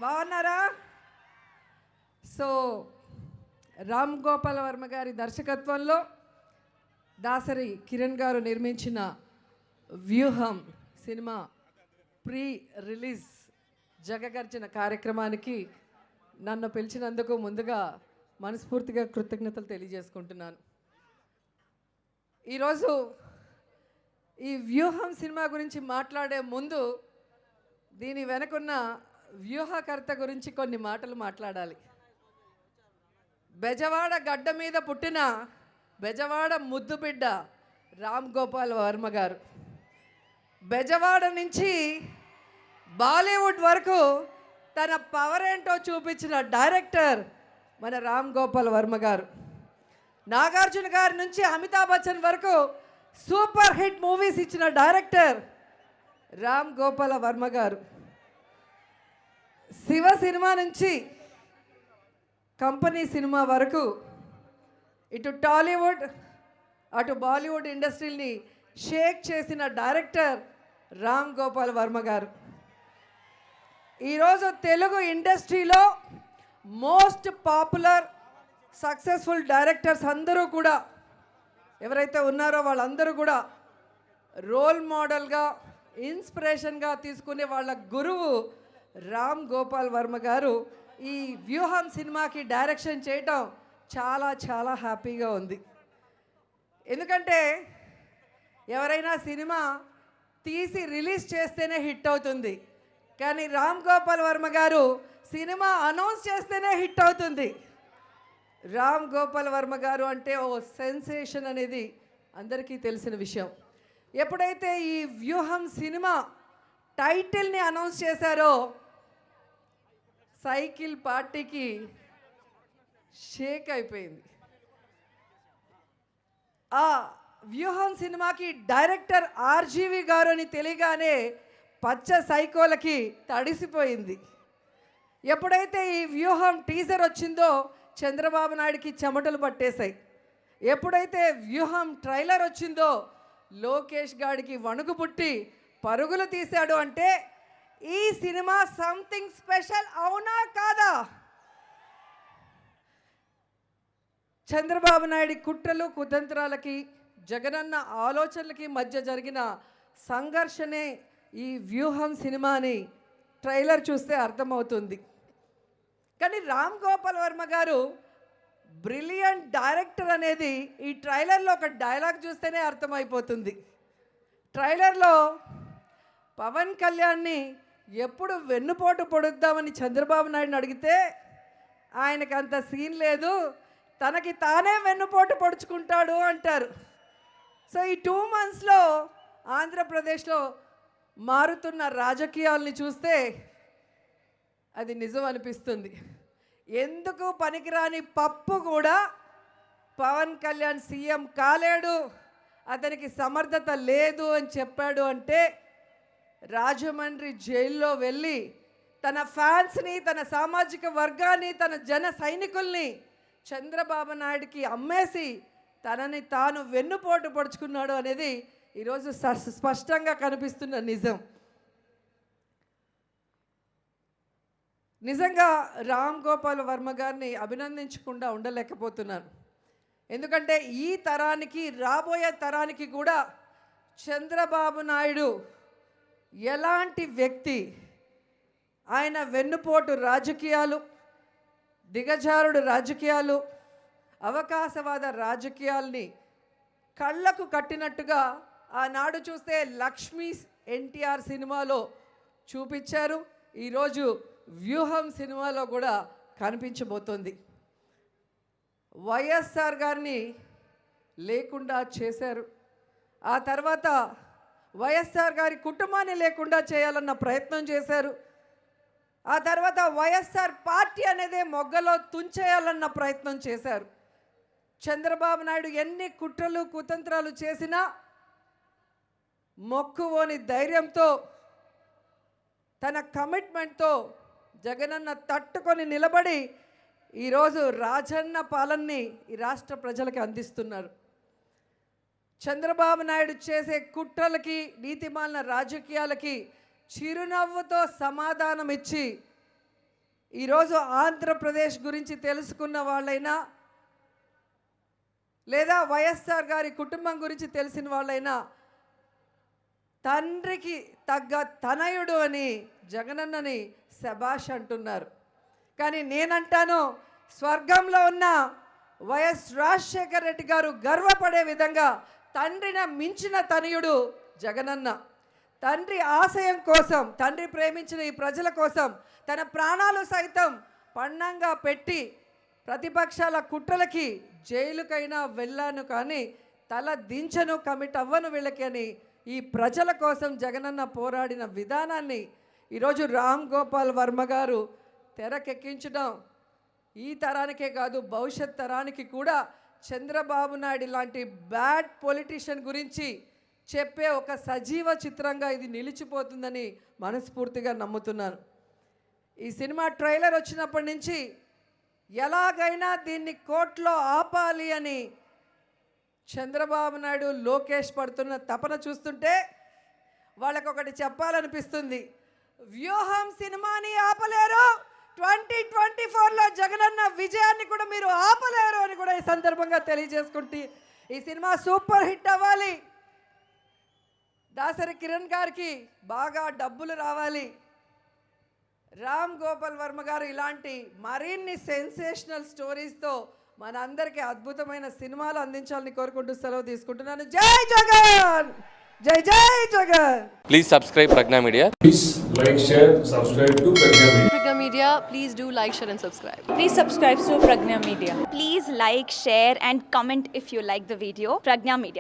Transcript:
బాగున్నారా? సో రామ్ గోపాల్ వర్మ గారి దర్శకత్వంలో దాసరి కిరణ్ గారు నిర్మించిన వ్యూహం సినిమా ప్రీ రిలీజ్ జగగర్జన కార్యక్రమానికి నన్ను పిలిచినందుకు ముందుగా మనస్ఫూర్తిగా కృతజ్ఞతలు తెలియజేసుకుంటున్నాను. ఈరోజు ఈ వ్యూహం సినిమా గురించి మాట్లాడే ముందు దీని వెనకున్న వ్యూహకర్త గురించి కొన్ని మాటలు మాట్లాడాలి. బెజవాడ గడ్డ మీద పుట్టిన బెజవాడ ముద్దు బిడ్డ రామ్ గోపాల్ వర్మ గారు. బెజవాడ నుంచి బాలీవుడ్ వరకు తన పవర్ ఏంటో చూపించిన డైరెక్టర్ మన రామ్ గోపాల్ వర్మ గారు. నాగార్జున గారి నుంచి అమితాబ్ బచ్చన్ వరకు సూపర్ హిట్ మూవీస్ ఇచ్చిన డైరెక్టర్ రామ్ గోపాల్ వర్మ గారు. శివ సినిమా నుంచి కంపెనీ సినిమా వరకు ఇటు టాలీవుడ్ అటు బాలీవుడ్ ఇండస్ట్రీని షేక్ చేసిన డైరెక్టర్ రామ్ గోపాల్ వర్మ గారు. ఈరోజు తెలుగు ఇండస్ట్రీలో మోస్ట్ పాపులర్ సక్సెస్ఫుల్ డైరెక్టర్స్ అందరూ కూడా ఎవరైతే ఉన్నారో వాళ్ళందరూ కూడా రోల్ మోడల్గా ఇన్స్పిరేషన్గా తీసుకునే వాళ్ళ గురువు రామ్ గోపాల్ వర్మ గారు. ఈ వ్యూహం సినిమాకి డైరెక్షన్ చేయటం చాలా చాలా హ్యాపీగా ఉంది. ఎందుకంటే ఎవరైనా సినిమా తీసి రిలీజ్ చేస్తేనే హిట్ అవుతుంది, కానీ రామ్ గోపాల్ వర్మ గారు సినిమా అనౌన్స్ చేస్తేనే హిట్ అవుతుంది. రామ్ గోపాల్ వర్మ గారు అంటే ఓ సెన్సేషన్ అనేది అందరికీ తెలిసిన విషయం. ఎప్పుడైతే ఈ వ్యూహం సినిమా టైటిల్ని అనౌన్స్ చేశారో సైకిల్ పార్టీకి షేక్ అయిపోయింది. ఆ వ్యూహం సినిమాకి డైరెక్టర్ ఆర్జీవి గారు అని తెలియగానే పచ్చ సైకోలకి తడిసిపోయింది. ఎప్పుడైతే ఈ వ్యూహం టీజర్ వచ్చిందో చంద్రబాబు నాయుడికి చెమటలు పట్టేశాయి. ఎప్పుడైతే వ్యూహం ట్రైలర్ వచ్చిందో లోకేష్ గాడికి వణుకు పుట్టి పరుగులు తీశాడు. అంటే ఈ సినిమా సంథింగ్ స్పెషల్ అవునా కాదా? చంద్రబాబు నాయుడి కుట్రలు కుతంత్రాలకి జగనన్న ఆలోచనలకి మధ్య జరిగిన సంఘర్షణే ఈ వ్యూహం సినిమాని ట్రైలర్ చూస్తే అర్థమవుతుంది. కానీ రామ్ గోపాల్ వర్మ గారు బ్రిలియంట్ డైరెక్టర్ అనేది ఈ ట్రైలర్లో ఒక డైలాగ్ చూస్తేనే అర్థమైపోతుంది. ట్రైలర్లో పవన్ కళ్యాణ్ని ఎప్పుడు వెన్నుపోటు పొడుద్దామని చంద్రబాబు నాయుడిని అడిగితే ఆయనకు అంత సీన్ లేదు, తనకి తానే వెన్నుపోటు పొడుచుకుంటాడు అంటారు. సో ఈ 2 monthsలో ఆంధ్రప్రదేశ్లో మారుతున్న రాజకీయాల్ని చూస్తే అది నిజం అనిపిస్తుంది. ఎందుకు పనికిరాని పప్పు కూడా పవన్ కళ్యాణ్ సీఎం కాలేడు, అతనికి సమర్థత లేదు అని చెప్పాడు. అంటే రాజమండ్రి జైల్లో వెళ్ళి తన ఫ్యాన్స్ని, తన సామాజిక వర్గాన్ని, తన జన సైనికుల్ని చంద్రబాబు నాయుడికి అమ్మేసి తనని తాను వెన్నుపోటు పొడుచుకున్నాడు అనేది ఈరోజు స్పష్టంగా కనిపిస్తున్న నిజం. నిజంగా రామ్ గోపాల్ వర్మ గారిని అభినందించకుండా ఉండలేకపోతున్నాను. ఎందుకంటే ఈ తరానికి, రాబోయే తరానికి కూడా చంద్రబాబు నాయుడు ఎలాంటి వ్యక్తి, ఆయన వెన్నుపోటు రాజకీయాలు, దిగజారుడు రాజకీయాలు, అవకాశవాద రాజకీయాల్ని కళ్ళకు కట్టినట్టుగా ఆనాడు చూస్తే లక్ష్మీ ఎన్టీఆర్ సినిమాలో చూపించారు. ఈరోజు వ్యూహం సినిమాలో కూడా కనిపించబోతోంది. వైఎస్ఆర్ గారిని లేకుండా చేశారు. ఆ తర్వాత వైఎస్ఆర్ గారి కుటుంబాన్ని లేకుండా చేయాలన్న ప్రయత్నం చేశారు. ఆ తర్వాత వైఎస్ఆర్ పార్టీ అనేదే మొగ్గలో తుంచేయాలన్న ప్రయత్నం చేశారు. చంద్రబాబు నాయుడు ఎన్ని కుట్రలు కుతంత్రాలు చేసినా మొక్కువోని ధైర్యంతో, తన కమిట్మెంట్తో జగనన్న తట్టుకొని నిలబడి ఈరోజు రాజన్న పాలనని ఈ రాష్ట్ర ప్రజలకి అందిస్తున్నారు. చంద్రబాబు నాయుడు చేసే కుట్రలకి, నీతిమాలిన రాజకీయాలకి చిరునవ్వుతో సమాధానం ఇచ్చి ఈరోజు ఆంధ్రప్రదేశ్ గురించి తెలుసుకున్న వాళ్ళైనా లేదా వైఎస్ఆర్ గారి కుటుంబం గురించి తెలిసిన వాళ్ళైనా తండ్రికి తగ్గ తనయుడు అని జగనన్నని శభాష్ అంటున్నారు. కానీ నేనంటాను, స్వర్గంలో ఉన్న వైఎస్ రాజశేఖర రెడ్డి గారు గర్వపడే విధంగా తండ్రిని మించిన తనయుడు జగనన్న. తండ్రి ఆశయం కోసం, తండ్రి ప్రేమించిన ఈ ప్రజల కోసం తన ప్రాణాలు సైతం పణంగా పెట్టి ప్రతిపక్షాల కుట్రలకి జైలుకైనా వెళ్ళాను కానీ తల దించను, కమిట్ అవ్వను వీళ్ళకి అని ఈ ప్రజల కోసం జగనన్న పోరాడిన విధానాన్ని ఈరోజు రామ్ గోపాల్ వర్మ గారు తెరకెక్కించడం ఈ తరానికే కాదు భవిష్యత్ తరానికి కూడా చంద్రబాబు నాయుడు లాంటి బ్యాడ్ పొలిటీషియన్ గురించి చెప్పే ఒక సజీవ చిత్రంగా ఇది నిలిచిపోతుందని మనస్ఫూర్తిగా నమ్ముతున్నాను. ఈ సినిమా ట్రైలర్ వచ్చినప్పటి నుంచి ఎలాగైనా దీన్ని కోర్టులో ఆపాలి అని చంద్రబాబు నాయుడు లోకేష్ పడుతున్న తపన చూస్తుంటే వాళ్ళకొకటి చెప్పాలనిపిస్తుంది. వ్యూహం సినిమాని ఆపలేరు, 2024లో జగనన్న విజయాన్ని కూడా మీరు ఆపలేరు అని కూడా ఈ సందర్భంగా తెలియజేసుకుంటే ఈ సినిమా సూపర్ హిట్ అవ్వాలి, దాసరి కిరణ్ గారికి బాగా డబ్బులు రావాలి, రామ్ గోపాల్ వర్మ గారు ఇలాంటి మరిన్ని సెన్సేషనల్ స్టోరీస్తో మనందరికీ అద్భుతమైన సినిమాలు అందించాలని కోరుకుంటూ సెలవు తీసుకుంటున్నాను. జై జగన్, జై జై Jagan. Please subscribe Pragna Media. Please like, share, subscribe to Pragna Media. Pragna Media, please do like, share and subscribe. Please subscribe to Pragna Media. Please like, share and comment if you like the video. Pragna Media.